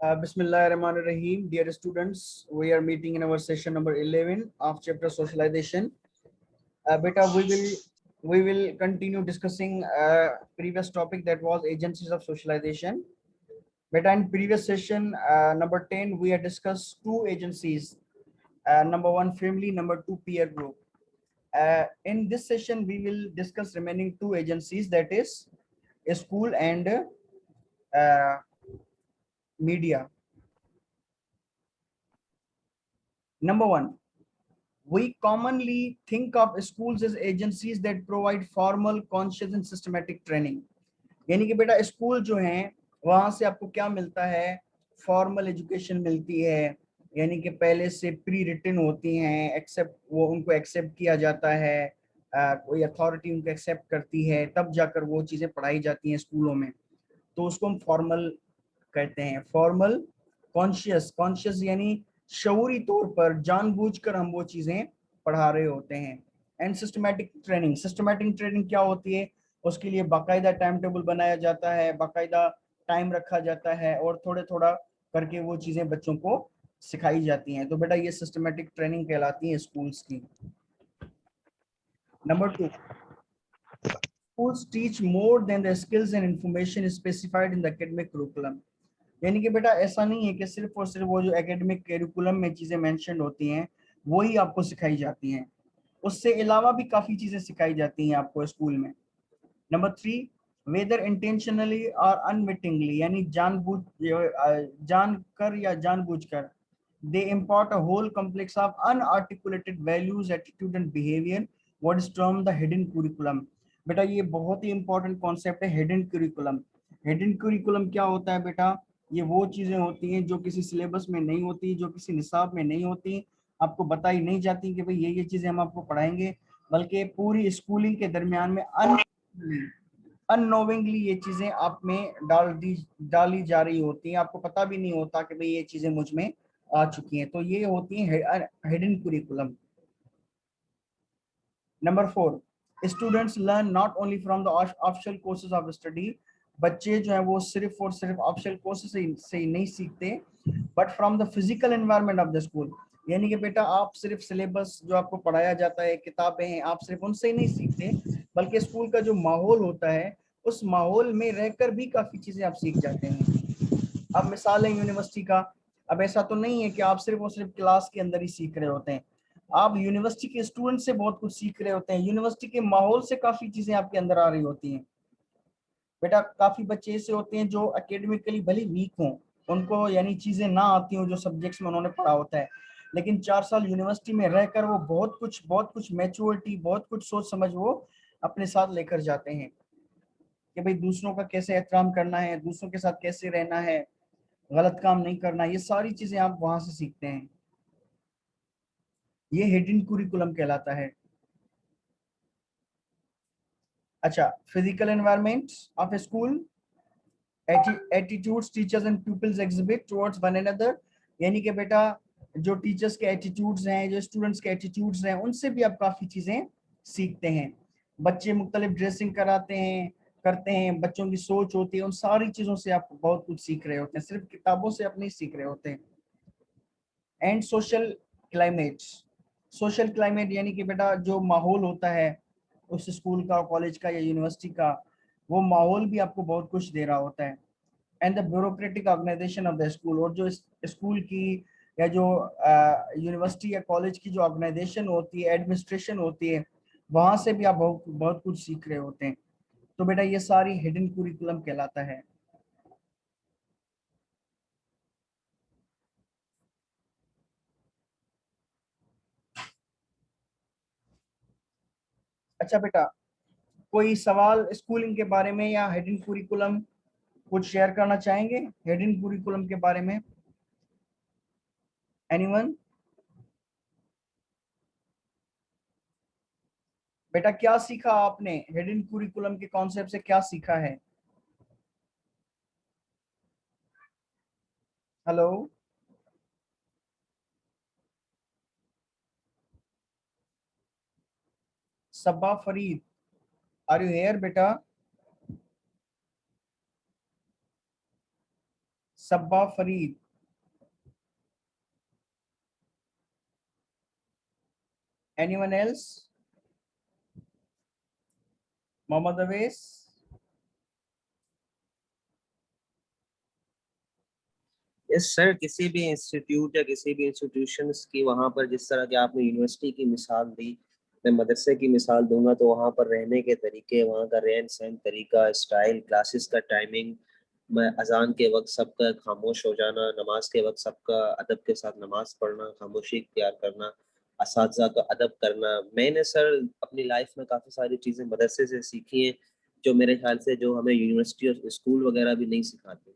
Bismillahirrahmanirrahim. Dear students, we are meeting in our session number 11 of chapter socialization. Beta, we will continue discussing previous topic that was agencies of socialization. Beta, in previous session number 10, we had discussed two agencies. Number one, family. Number two, peer group. In this session, we will discuss remaining two agencies, that is, a school and uh, media. Number one, we commonly think of schools as agencies that provide formal, conscious and systematic training. यानी कि बेटा school जो हैं वहां से आपको क्या मिलता है, फॉर्मल एजुकेशन मिलती है, यानी कि पहले से प्री रिटन होती हैं, एक्सेप्ट वो उनको एक्सेप्ट किया जाता है, कोई अथॉरिटी उनको एक्सेप्ट करती है, तब जाकर वो चीजें पढ़ाई जाती हैं स्कूलों में, तो उसको हम फॉर्मल कहते हैं। फॉर्मल, कॉन्शियस, कॉन्शियस यानी शऊरी तौर पर जानबूझकर हम वो चीजें पढ़ा रहे होते हैं। And systematic training, systematic training क्या होती है, उसके लिए बाकायदा टाइम टेबल बनाया जाता है, बाकायदा टाइम रखा जाता है और थोड़े थोड़ा करके वो चीजें बच्चों को सिखाई जाती हैं। तो बेटा ये सिस्टमैटिक ट्रेनिंग कहलाती है स्कूल्स की। Number two, schools teach more than the skills and information specified in the academic curriculum. यानी कि बेटा ऐसा नहीं है कि सिर्फ और सिर्फ वो जो एकेडमिक करिकुलम में चीजें मेंशन होती हैं वही आपको सिखाई जाती हैं, उससे अलावा भी काफी चीजें सिखाई जाती हैं आपको स्कूल में। नंबर थ्री, वेदर इंटेंशनली और अनविटिंगली, यानी जानकर या जानबूझकर, they import a whole complex of unarticulated values, attitude and behaviour, what is termed the hidden curriculum. बेटा ये बहुत ही इंपॉर्टेंट कॉन्सेप्ट है, हिडन कुरिकुलम। हिडन कुरिकुलम क्या होता है बेटा, ये वो चीजें होती हैं जो किसी सिलेबस में नहीं होती, जो किसी निसाब में नहीं होती, आपको बताई नहीं जाती कि भाई ये चीजें हम आपको पढ़ाएंगे, बल्कि पूरी स्कूलिंग के दरमियान में अननोविंगली ये चीजें आप में डाली जा रही होती हैं, आपको पता भी नहीं होता कि भाई ये चीजें मुझ में आ चुकी हैं। तो ये होती है hidden curriculum. Number four, students learn not only from the official courses of study. बच्चे जो है वो सिर्फ और सिर्फ ऑफिशियल कोर्सेज से ही नहीं सीखते, but from the physical environment of the school. यानी कि बेटा आप सिर्फ सिलेबस जो आपको पढ़ाया जाता है, किताबें हैं, आप सिर्फ उनसे ही नहीं सीखते, बल्कि स्कूल का जो माहौल होता है उस माहौल में रहकर भी काफी चीजें आप सीख जाते हैं। अब मिसाल है यूनिवर्सिटी का, अब ऐसा तो नहीं है कि आप सिर्फ और सिर्फ क्लास के अंदर ही सीख रहे होते हैं, आप यूनिवर्सिटी के स्टूडेंट से बहुत कुछ सीख रहे होते हैं, यूनिवर्सिटी के माहौल से काफी चीजें आपके अंदर आ रही होती हैं। बेटा काफी बच्चे ऐसे होते हैं जो एकेडमिकली भले वीक हों, उनको यानी चीजें ना आती हो जो सब्जेक्ट्स में उन्होंने पढ़ा होता है, लेकिन 4 साल यूनिवर्सिटी में रहकर वो बहुत कुछ मैच्योरिटी, बहुत कुछ सोच समझ वो अपने साथ लेकर जाते हैं कि भाई दूसरों का कैसे एहतराम करना है, दूसरों के साथ कैसे रहना है, गलत काम नहीं करना, ये सारी चीजें आप वहां से सीखते हैं। ये हिडन कुरिकुलम कहलाता है। अच्छा, physical environment of a school, attitudes teachers and peoples exhibit towards one another. यानी कि बेटा जो टीचर्स के एटीट्यूड्स हैं, जो स्टूडेंट्स के एटीट्यूड्स हैं, उनसे भी आप काफी चीजें सीखते हैं। बच्चे मुख्तलिफ ड्रेसिंग कराते हैं, करते हैं, बच्चों की सोच होती है, उन सारी चीजों से आप बहुत कुछ सीख रहे होते हैं, सिर्फ किताबों से आप नहीं सीख रहे होते हैं। And social climate, social climate यानी कि बेटा जो माहौल होता है उस स्कूल का, कॉलेज का या यूनिवर्सिटी का, वो माहौल भी आपको बहुत कुछ दे रहा होता है। And the bureaucratic organisation of the school, और जो स्कूल की या जो यूनिवर्सिटी या कॉलेज की जो ऑर्गेनाइजेशन होती है, एडमिनिस्ट्रेशन होती है, वहां से भी आप बहुत बहुत कुछ सीख रहे होते हैं। तो बेटा ये सारी हिडन कुरिकुलम कहलाता है। अच्छा बेटा, कोई सवाल स्कूलिंग के बारे में या हिडन कुरिकुलम कुछ शेयर करना चाहेंगे हिडन कुरिकुलम के बारे में? एनीवन? बेटा क्या सीखा आपने हिडन कुरिकुलम के कॉन्सेप्ट से, क्या सीखा है? Hello Saba Fareed, are you here बेटा? Sabba Fareed. Anyone else? Mohammad Awais? Yes sir, किसी भी इंस्टीट्यूट या किसी भी इंस्टीट्यूशंस की वहाँ पर जिस तरह की आपने यूनिवर्सिटी की मिसाल दी, मैं मदरसे की मिसाल दूंगा तो वहाँ पर रहने के तरीके, वहाँ का रहन सहन तरीका, स्टाइल, क्लासेस का टाइमिंग, मैं अजान के वक्त सबका खामोश हो जाना, नमाज के वक्त सबका अदब के साथ नमाज पढ़ना, खामोशी इख्तियार करना, असातिज़ा का अदब करना। मैंने सर अपनी लाइफ में काफ़ी सारी चीज़ें मदरसे से सीखी हैं जो मेरे ख्याल से जो हमें यूनिवर्सिटी और स्कूल वगैरह भी नहीं सिखाते।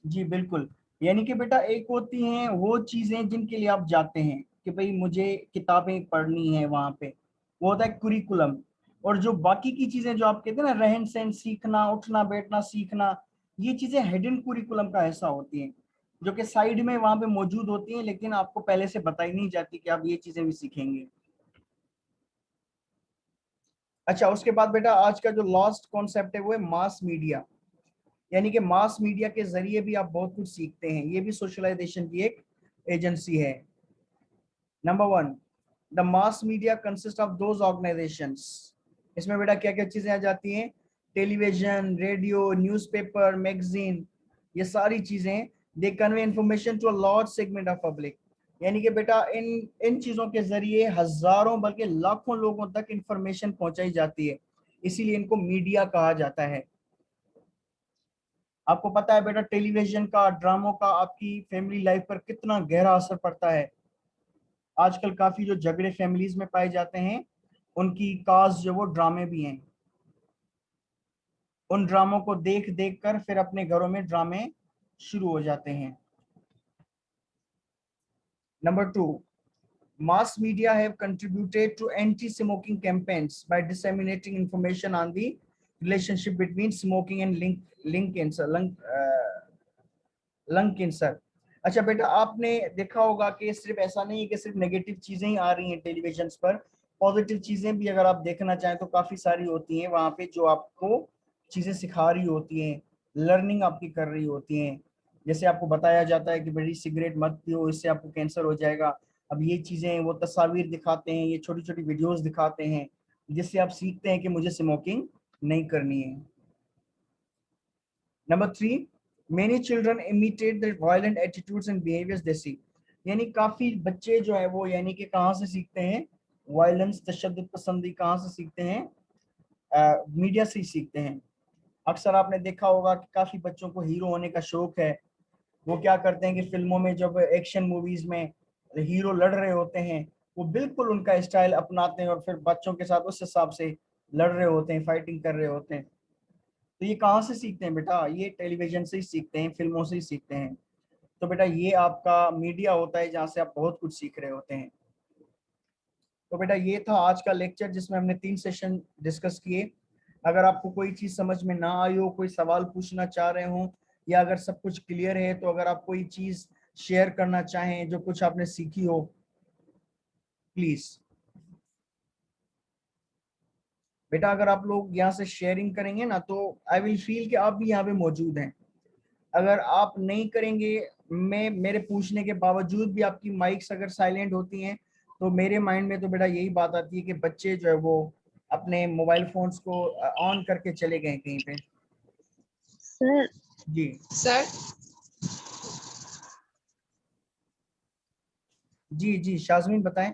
जी बिल्कुल। यानी कि बेटा एक होती हैं वो चीजें जिनके लिए आप जाते हैं कि भाई मुझे किताबें पढ़नी है वहां पे, वो होता है कुरिकुलम। और जो बाकी की चीजें जो आप कहते हैं ना, रहन सहन सीखना, उठना बैठना सीखना, ये चीजें हिडन कुरिकुलम का हिस्सा होती हैं, जो कि साइड में वहां पे मौजूद होती हैं, लेकिन आपको पहले से बताई नहीं जाती कि आप ये चीजें भी सीखेंगे। अच्छा, उसके बाद बेटा आज का जो लास्ट कॉन्सेप्ट है वो है मास मीडिया। यानी कि मास मीडिया के जरिए भी आप बहुत कुछ सीखते हैं, ये भी सोशलाइजेशन की एक एजेंसी है। Number one, the mass media consist of those organisations. इसमें बेटा क्या क्या चीजें आ जाती हैं? टेलीविजन, रेडियो, न्यूज़पेपर, मैगजीन, ये सारी चीजें they convey information to a large segment of public. यानी कि बेटा इन इन चीजों के जरिए हजारों बल्कि लाखों लोगों तक इंफॉर्मेशन पहुंचाई जाती है, इसीलिए इनको मीडिया कहा जाता है। आपको पता है बेटा टेलीविजन का, ड्रामों का आपकी फैमिली लाइफ पर कितना गहरा असर पड़ता है। आजकल काफी जो झगड़े फैमिलीज में पाए जाते हैं, उनकी काज जो वो ड्रामे भी हैं। उन ड्रामों को देख देख कर फिर अपने घरों में ड्रामे शुरू हो जाते हैं। Number two, mass media have contributed to anti-smoking campaigns by disseminating information on the relationship between smoking and lung cancer। अच्छा बेटा, आपने देखा होगा कि सिर्फ ऐसा नहीं है कि सिर्फ नेगेटिव चीजें ही आ रही हैं टेलीविजन पर, पॉजिटिव चीजें भी अगर आप देखना चाहें तो काफी सारी होती हैं वहां पे, जो आपको चीजें सिखा रही होती हैं, लर्निंग आपकी कर रही होती हैं। जैसे आपको बताया जाता है कि बड़ी सिगरेट मत पियो, इससे आपको कैंसर हो जाएगा। अब ये चीजें वो तस्वीर दिखाते हैं, ये छोटी छोटी वीडियोस दिखाते हैं, जिससे आप सीखते हैं कि मुझे स्मोकिंग नहीं करनी है। Number three, many children imitate the violent attitudes and behaviours they see. यानी काफी बच्चे जो है वो यानी कि कहाँ से सीखते हैं? वायलेंस, तशद्दुद पसंदी कहाँ से सीखते हैं? मीडिया से ही सीखते हैं। अक्सर आपने देखा होगा कि काफी बच्चों को हीरो होने का शौक है। वो क्या करते हैं कि फिल्मों में जब एक्शन मूवीज में हीरो लड़ रहे होते हैं, वो बिल्कुल उनका स्टाइल अपनाते हैं और फिर बच्चों के साथ उस हिसाब से लड़ रहे होते हैं, फाइटिंग कर रहे होते हैं। तो ये कहाँ से सीखते हैं बेटा? ये टेलीविजन से ही सीखते हैं, फिल्मों से ही सीखते हैं। तो बेटा ये आपका मीडिया होता है जहाँ से आप बहुत कुछ सीख रहे होते हैं। तो बेटा ये था आज का लेक्चर जिसमें हमने 3 सेशन डिस्कस किए। अगर आपको कोई चीज समझ में ना आई हो, कोई सवाल पूछना चाह रहे हो, या अगर सब कुछ क्लियर है, तो अगर आप कोई चीज शेयर करना चाहें जो कुछ आपने सीखी हो, प्लीज। बेटा अगर आप लोग यहाँ से शेयरिंग करेंगे ना, तो आई विल फील कि आप भी यहाँ पे मौजूद हैं। अगर आप नहीं करेंगे, मैं मेरे पूछने के बावजूद भी आपकी माइक्स अगर साइलेंट होती हैं, तो मेरे माइंड में तो बेटा यही बात आती है कि बच्चे जो है वो अपने मोबाइल फोन्स को ऑन करके चले गए कहीं पे। सर जी सर जी जी शाज़मीन बताएं।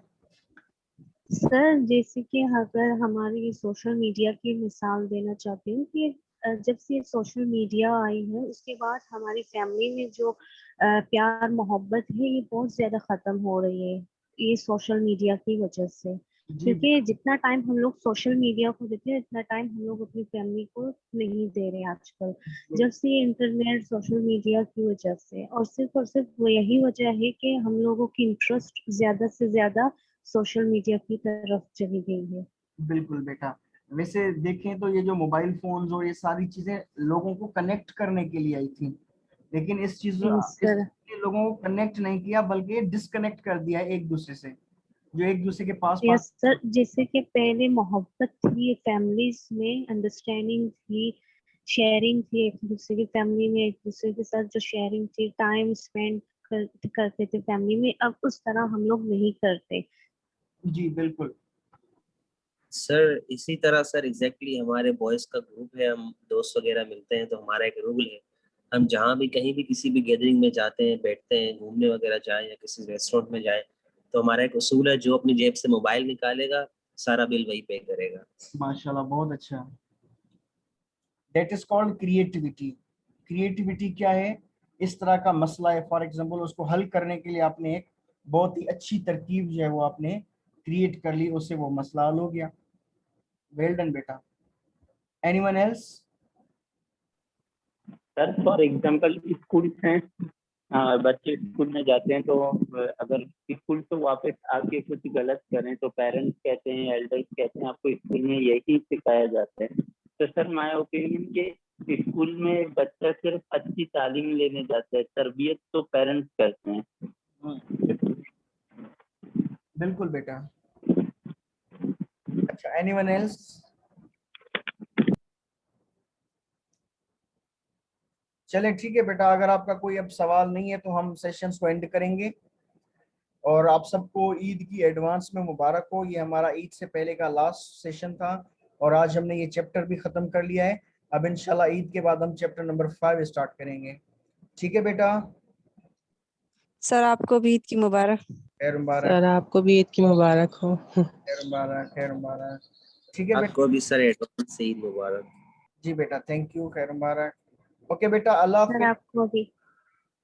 सर जैसे कि अगर हमारी सोशल मीडिया की मिसाल देना चाहती हूँ कि जब से सोशल मीडिया आई है उसके बाद हमारी फैमिली में जो प्यार मोहब्बत है ये बहुत ज्यादा खत्म हो रही है, ये सोशल मीडिया की वजह से। जी क्योंकि जितना टाइम हम लोग सोशल मीडिया को देते हैं इतना टाइम हम लोग अपनी फैमिली को नहीं दे रहे आजकल। जब से ये इंटरनेट सोशल मीडिया की वजह से, और सिर्फ वो यही वजह है कि हम लोगों की इंटरेस्ट ज्यादा से ज्यादा सोशल मीडिया की तरफ चली गई है। बिल्कुल बेटा। वैसे देखें तो ये जो मोबाइल फोन्स और ये सारी चीजें लोगों को कनेक्ट करने के लिए आई थी, लेकिन इस सर लोगों को कनेक्ट नहीं किया बल्कि डिस्कनेक्ट कर दिया एक दूसरे से, जो एक दूसरे के पास पास। यस सर, जैसे कि पहले मोहब्बत थी, फैमिलीज में अंडरस्टैंडिंग थी, शेयरिंग थी एक दूसरे की फैमिली में, एक दूसरे के साथ जो शेयरिंग थी, टाइम स्पेंड करते थे फैमिली में, अब उस तरह हम लोग नहीं करते। जी बिल्कुल। सर इसी तरह सर एग्जैक्टली हमारे बॉयज का ग्रुप है, हम दोस्त वगैरह मिलते हैं तो हमारा एक रूल है, हम जहाँ भी कहीं भी किसी भी गैदरिंग में जाते हैं, बैठते हैं, घूमने वगैरह जाएं या किसी रेस्टोरेंट में जाएं, तो हमारा एक उसूल है, जो अपनी जेब से मोबाइल निकालेगा सारा बिल वही पे करेगा। माशाल्लाह बहुत अच्छा। That is called creativity. Creativity क्या है? इस तरह का मसला है, फॉर एग्जांपल उसको हल करने के लिए आपने एक बहुत ही अच्छी तरकीब जो है वो आपने क्रिएट कर ली, उससे वो मसला हल हो गया। वेल डन बेटा। Anyone else? Sir for example school हैं, बच्चे स्कूल में जाते हैं तो अगर स्कूल से वापस आके कुछ गलत करें तो पेरेंट्स कहते हैं, एल्डर्स कहते हैं आपको स्कूल में यही सिखाया जाता है। तो सर माय ओपिनियन के स्कूल में बच्चा सिर्फ अच्छी तालीम लेने जाता है, तरबियत तो पेरेंट्स करते हैं। बिल्कुल बेटा। अच्छा, एनीवन एल्स? चले ठीक है बेटा, अगर आपका कोई अब सवाल नहीं है तो हम सेशंस को एंड करेंगे। और आप सबको ईद की एडवांस में मुबारक हो। ये हमारा ईद से पहले का लास्ट सेशन था और आज हमने ये चैप्टर भी खत्म कर लिया है। अब इंशाल्लाह ईद के बाद हम चैप्टर नंबर 5 स्टार्ट करेंगे। ठीक है बेटा? सर आपको भी ईद की मुबारक। खैर मुबारक। सर आपको भी ईद की मुबारक हो। खैर मुबारक, खैर मुबारक। ठीक है बेटा? आपको भी सर एडवांस से ईद मुबारक। जी बेटा, थैंक यू, खैर मुबारक। ओके बेटा, अल्लाह सर हाफिज। आपको भी।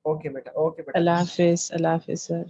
ओके बेटा, ओके बेटा। अल्लाह हाफिज, अल्लाह हाफिज सर।